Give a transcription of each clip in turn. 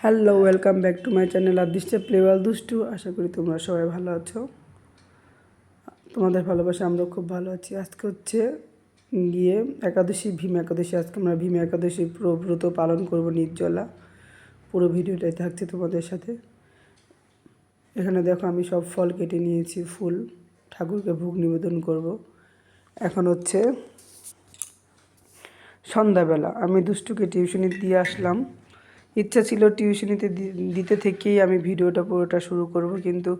Hello, welcome back to my channel আদিষ্ট প্লেওয়াল দুষ্টু। আশা করি তোমরা সবাই ভালো আছো। তোমাদের ভালোবাসা আমরাও খুব ভালো আছি। আজকে হচ্ছে গিয়ে একাদশী, ভীম একাদশী। আজকে আমরা ভীম একাদশী পুরো ব্রত পালন করব নির্জলা। পুরো ভিডিওটাই থাকছে তোমাদের সাথে। এখানে দেখো আমি সব ফল কেটে নিয়েছি, ফুল ঠাকুরকে ভোগ নিবেদন করব। এখন হচ্ছে সন্ধ্যাবেলা। আমি দুষ্টুকে টিউশনি দিয়ে আসলাম। ইচ্ছা ছিল টিউশনিতে দিতে থেকেই আমি ভিডিওটা পুরোটা শুরু করব, কিন্তু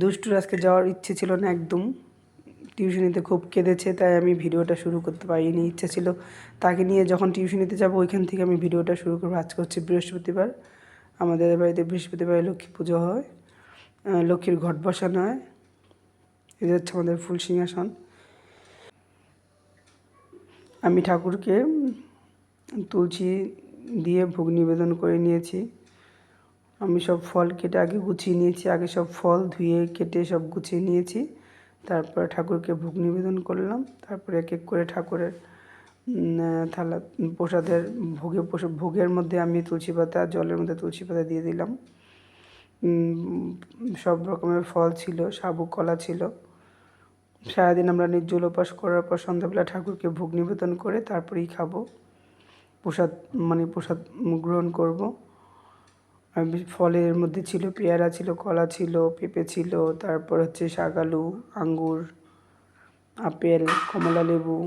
দুষ্টুর আজকে যাওয়ার ইচ্ছে ছিল না একদম। টিউশনিতে খুব কেঁদেছে, তাই আমি ভিডিওটা শুরু করতে পারিনি। ইচ্ছা ছিল তাকে নিয়ে যখন টিউশনিতে যাব ওইখান থেকে আমি ভিডিওটা শুরু করবো। আজকে হচ্ছে বৃহস্পতিবার, আমাদের বাড়িতে বৃহস্পতিবার লক্ষ্মী পুজো হয়, লক্ষ্মীর ঘট বসানো হয়। এই হচ্ছে আমাদের ফুল সিংহাসন। আমি ঠাকুরকে তুলসী দিয়ে ভোগ নিবেদন করে নিয়েছি। আমি সব ফল কেটে আগে গুছিয়ে নিয়েছি, আগে সব ফল ধুয়ে কেটে সব গুছিয়ে নিয়েছি। তারপরে ঠাকুরকে ভোগ নিবেদন করলাম। তারপরে এক এক করে ঠাকুরের থালা প্রসাদের ভোগের মধ্যে আমি তুলসী পাতা, জলের মধ্যে তুলসী পাতা দিয়ে দিলাম। সব রকমের ফল ছিল, সাবু কলা ছিল। সারাদিন আমরা নির্জল উপাস করার পর সন্ধ্যাবেলা ঠাকুরকে ভোগ নিবেদন করে তারপরেই খাবো প্রসাদ, প্রসাদ গ্রহণ করব। ফলের মধ্যে ছিল পেয়ারা ছিল, কলা ছিল, পেঁপে ছিল, তারপর হচ্ছে শাকালু, আঙ্গুর, আপেল, কমলা লেবু।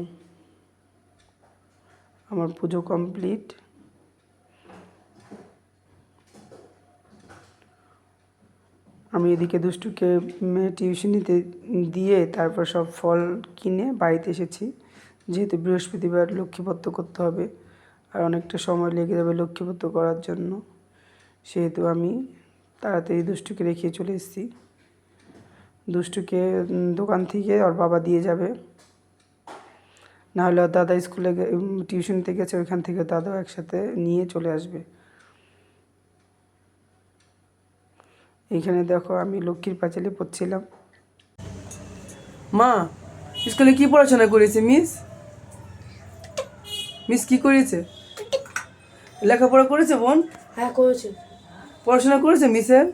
আমার পুজো কমপ্লিট। আমি এদিকে দুষ্টুকে টিউশনিতে দিয়ে তারপর সব ফল কিনে বাড়িতে এসেছি। যেহেতু বৃহস্পতিবার লক্ষ্মীপত্র করতে হবে আর অনেকটা সময় লেগে যাবে লক্ষ্মীপত্র করার জন্য, সেহেতু আমি তাড়াতাড়ি দুষ্টুকে রেখে চলে এসেছি। দুষ্টুকে দোকান থেকে ওর বাবা দিয়ে যাবে, নাহলে ওর দাদা স্কুলে টিউশনিতে গেছে, ওইখান থেকে দাদাও একসাথে নিয়ে চলে আসবে। এইখানে দেখো আমি লক্ষ্মীর পাঁচালি পড়ছিলাম। মা, স্কুলে কি পড়াশোনা করেছে মিস? মিস কি করেছে? লেখাপড়া করেছে বোন? হ্যাঁ করেছে। পড়াশোনা করেছে মিসের?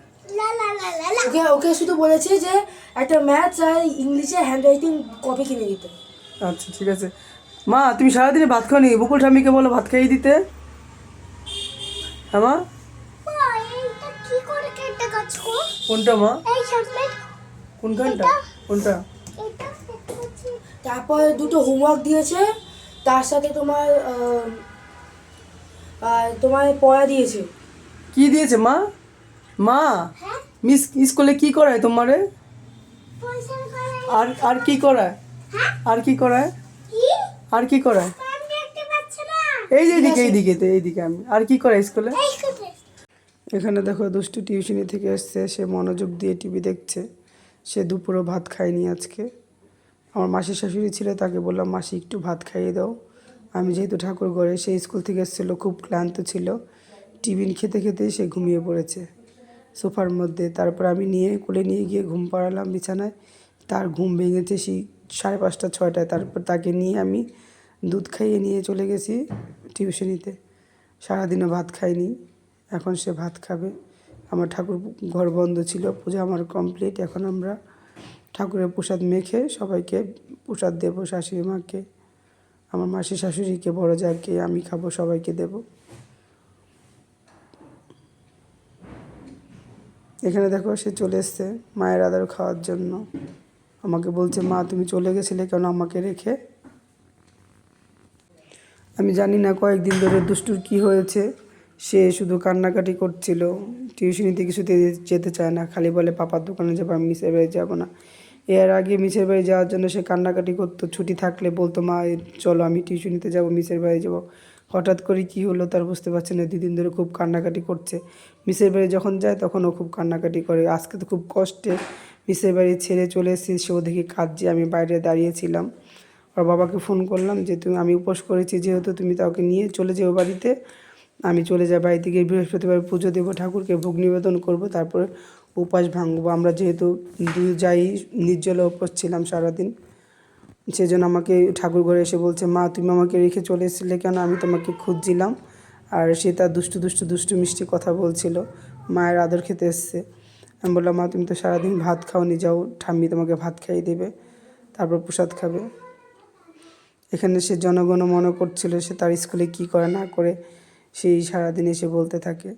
ওকে ওকে শুধু বলেছে যে একটা ম্যাথস আর ইংলিশে হ্যান্ডরাইটিং কপি কিনে দিতে। আচ্ছা ঠিক আছে। মা, তুমি সারাদিনে ভাত খাওনি? বকুল ঠাম্মিকে বলো ভাত খাইয়ে দিতে। হ্যাঁ মা? কোনটা মা? কোনখানটা? কোনটা? তারপর দুটো হোমওয়ার্ক দিয়েছে, তার সাথে তোমার তোমার পড়া দিয়েছে। কি দিয়েছে মা? মা, মিস স্কুলে কি করায় তোমারে? আর আর কি করায়? আর কি করায়? আর কি করায়? এই যে এইদিকে আমি। আর কি করায় স্কুলে? এখানে দেখো দুষ্টু টিউশনি থেকে এসছে, সে মনোযোগ দিয়ে টিভি দেখছে। সে দুপুরও ভাত খায়নি আজকে। আমার মাসির শাশুড়ি ছিল, তাকে বললাম মাসি একটু ভাত খাইয়ে দাও। আমি যেহেতু ঠাকুর ঘরে, সে স্কুল থেকে এসেছিলো, খুব ক্লান্ত ছিল। টিফিন খেতে খেতেই সে ঘুমিয়ে পড়েছে সোফার মধ্যে। তারপর আমি কোলে নিয়ে গিয়ে ঘুম পাড়ালাম বিছানায়। তার ঘুম ভেঙেছে সেই 5:30 6টায়। তারপর তাকে নিয়ে আমি দুধ খাইয়ে নিয়ে চলে গেছি টিউশনিতে। সারাদিনও ভাত খাইনি, এখন সে ভাত খাবে। আমার ঠাকুর ঘর বন্ধ ছিল, পূজা আমার কমপ্লিট। এখন আমরা ঠাকুরের প্রসাদ মেখে সবাইকে প্রসাদ দেবো। শাশুড়ি মাকে, আমার মাসি শাশুড়িকে, বড় যাকে, আমি খাবো, সবাইকে দেব। এখানে দেখো সে চলে এসছে মায়ের আদর খাওয়ার জন্য। আমাকে বলছে মা তুমি চলে গেছিলে কেন আমাকে রেখে? আমি জানি না কয়েকদিন ধরে দুষ্টুর কি হয়েছে, সে শুধু কান্নাকাটি করছিল। টিউশনিতে কিছুতে যেতে চায় না, খালি বলে পাপার দোকানে যাবো, আমি মিসের বাড়ি যাবো না। এর আগে মিসের বাড়ি যাওয়ার জন্য সে কান্নাকাটি করতো। ছুটি থাকলে বলতো মা চলো আমি টিউশনিতে যাবো, মিসের বাড়ি যাবো। হঠাৎ করে কি হলো তার বুঝতে পারছে না, 2 দিন ধরে খুব কান্নাকাটি করছে। মিসের বাড়ি যখন যায় তখনও খুব কান্নাকাটি করে। আজকে তো খুব কষ্টে মিসের বাড়ি ছেড়ে চলে এসেছি। সে ওদিকে কাঁদছে, আমি বাইরে দাঁড়িয়েছিলাম। ওর বাবাকে ফোন করলাম যে আমি উপোস করেছি, যেহেতু তুমি তাকে নিয়ে চলে যেও বাড়িতে। আমি চলে যাই বাড়ি থেকে, বৃহস্পতিবার পুজো দেবো, ঠাকুরকে ভোগ নিবেদন করবো, তারপরে উপাস ভাঙবো। আমরা যেহেতু যাই নির্জলা উপোস ছিলাম সারাদিন, সেজন্য আমাকে ঠাকুর ঘরে এসে বলছে মা তুমি আমাকে রেখে চলে এসেছিলে কেন? আমি তোমাকে খুঁজছিলাম আর সে তার দুষ্টু দুষ্টু দুষ্টু মিষ্টি কথা বলছিল, মায়ের আদর খেতে এসছে। আমি বললাম, মা তুমি তো সারাদিন ভাত খাওনি, যাও ঠাম্মি তোমাকে ভাত খাইয়ে দেবে, তারপর প্রসাদ খাবে। এখানে সে জনগণ করছিল, সে তার স্কুলে কি করে না করে সেই সারাদিন এসে বলতে থাকে।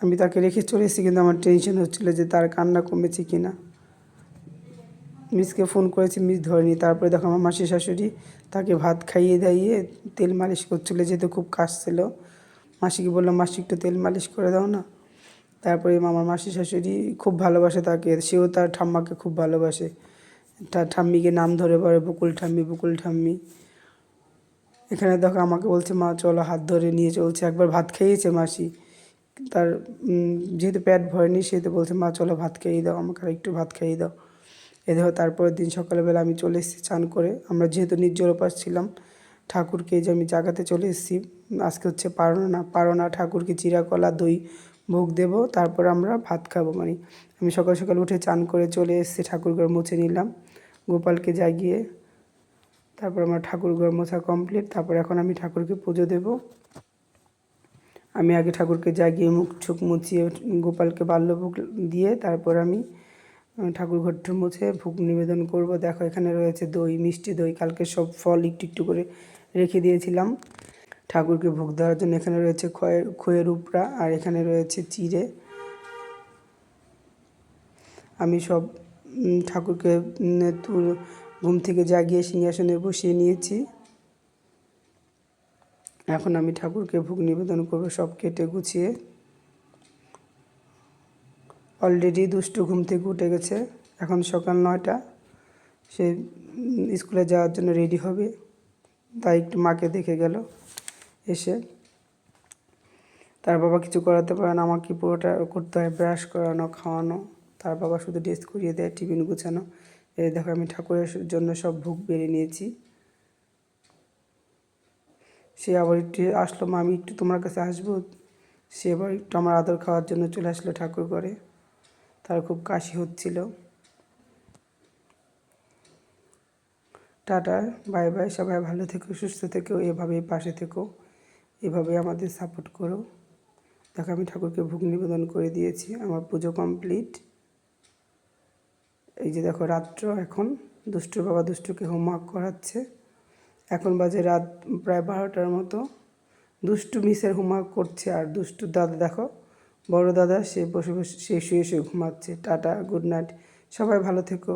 আমি তাকে রেখে চলে এসেছি, কিন্তু আমার টেনশন হচ্ছিল যে তার কান্না কমেছে কি না। মিসকে ফোন করেছি, মিস ধরেনি। তারপরে দেখো আমার মাসির শাশুড়ি তাকে ভাত খাইয়ে দাইয়ে তেল মালিশ করছিল, যেহেতু খুব কাশছিল। মাসিকে বললাম, মাসি একটু তেল মালিশ করে দাও না। তারপরে আমার মাসির শাশুড়ি খুব ভালোবাসে তাকে, সেও তার ঠাম্মাকে খুব ভালোবাসে। তার ঠাম্মিকে নাম ধরে পড়ে, বকুল ঠাম্মি, বকুল ঠাম্মি। এখানে দেখো আমাকে বলছে, মা চলো, হাত ধরে নিয়ে চলছে। একবার ভাত খেয়েছে মাসি, তার যেহেতু পেট ভরেনি, সেহেতু বলছে, মা চলো ভাত খাইয়ে দাও আমাকে, আর একটু ভাত খাইয়ে দাও। এ দেখো তারপরের দিন সকালবেলা আমি চলে এসেছি চান করে। আমরা যেহেতু নির্জল উপাস ছিলাম, ঠাকুরকে যে আমি জাগাতে চলে এসেছি। আজকে হচ্ছে পারনা ঠাকুরকে চিরা কলা দই ভোগ দেব, তারপর আমরা ভাত খাবো। মানে আমি সকাল সকাল উঠে চান করে চলে এসেছি, ঠাকুরঘর মুছে নিলাম, গোপালকে জাগিয়ে। তারপর আমার ঠাকুরঘর মোছা কমপ্লিট। তারপর এখন আমি ঠাকুরকে পুজো দেব। আমি আগে ঠাকুরকে জাগিয়ে মুখ চোখ মুছিয়ে গোপালকে বাল্যভোগ দিয়ে তারপর আমি ঠাকুর ঘরটা মুছে ভোগ নিবেদন করব। দেখো এখানে রয়েছে দই, মিষ্টি দই, কালকে সব ফল একটু একটু করে রেখে দিয়েছিলাম ঠাকুরকে ভোগ দেওয়ার জন্য। এখানে রয়েছে খয়ের উপরা, আর এখানে রয়েছে চিড়ে। আমি সব ঠাকুরকে ঘুম থেকে জাগিয়ে সিংহাসনে বসিয়ে নিয়েছি। এখন আমি ঠাকুরকে ভোগ নিবেদন করব সব কেটে গুছিয়ে। অলরেডি দুষ্টু ঘুম থেকে উঠে গেছে, এখন সকাল 9টা। সে স্কুলে যাওয়ার জন্য রেডি হবে, তাই একটু মাকে দেখে গেল এসে। তার বাবা কিছু করাতে পারে না, আমাকে পুরোটা করতে হয়, ব্রাশ করানো, খাওয়ানো। তার বাবা শুধু ড্রেস করিয়ে দেয়, টিফিন গুছানো। এই দেখো আমি ঠাকুরের জন্য সব ভোগ বেড়ে নিয়েছি। সে আবার একটু আসলো, মা আমি একটু তোমার কাছে আসবো। সে আবার একটু আমার আদর খাওয়ার জন্য চলে আসলো ঠাকুর ঘরে। তার খুব কাশি হচ্ছিল। টাটা, বাই বাই, সবাই ভালো থেকো, সুস্থ থেকো, এভাবেই পাশে থেকো, এভাবেই আমাদের সাপোর্ট করো। দেখো আমি ঠাকুরকে ভোগ নিবেদন করে দিয়েছি, আমার পুজো কমপ্লিট। এই যে দেখো রাত্র, এখন দুষ্টুর বাবা দুষ্টুকে হোমওয়ার্ক করাচ্ছে। এখন বাজে রাত প্রায় 12টার মতো। দুষ্টু মিসের হোমওয়ার্ক করছে, আর দুষ্টুর দাদা দেখো, বড় দাদা, সে বসে বসে, সে শুয়ে শুয়ে ঘুমাচ্ছে। টাটা, গুড নাইট, সবাই ভালো থেকো।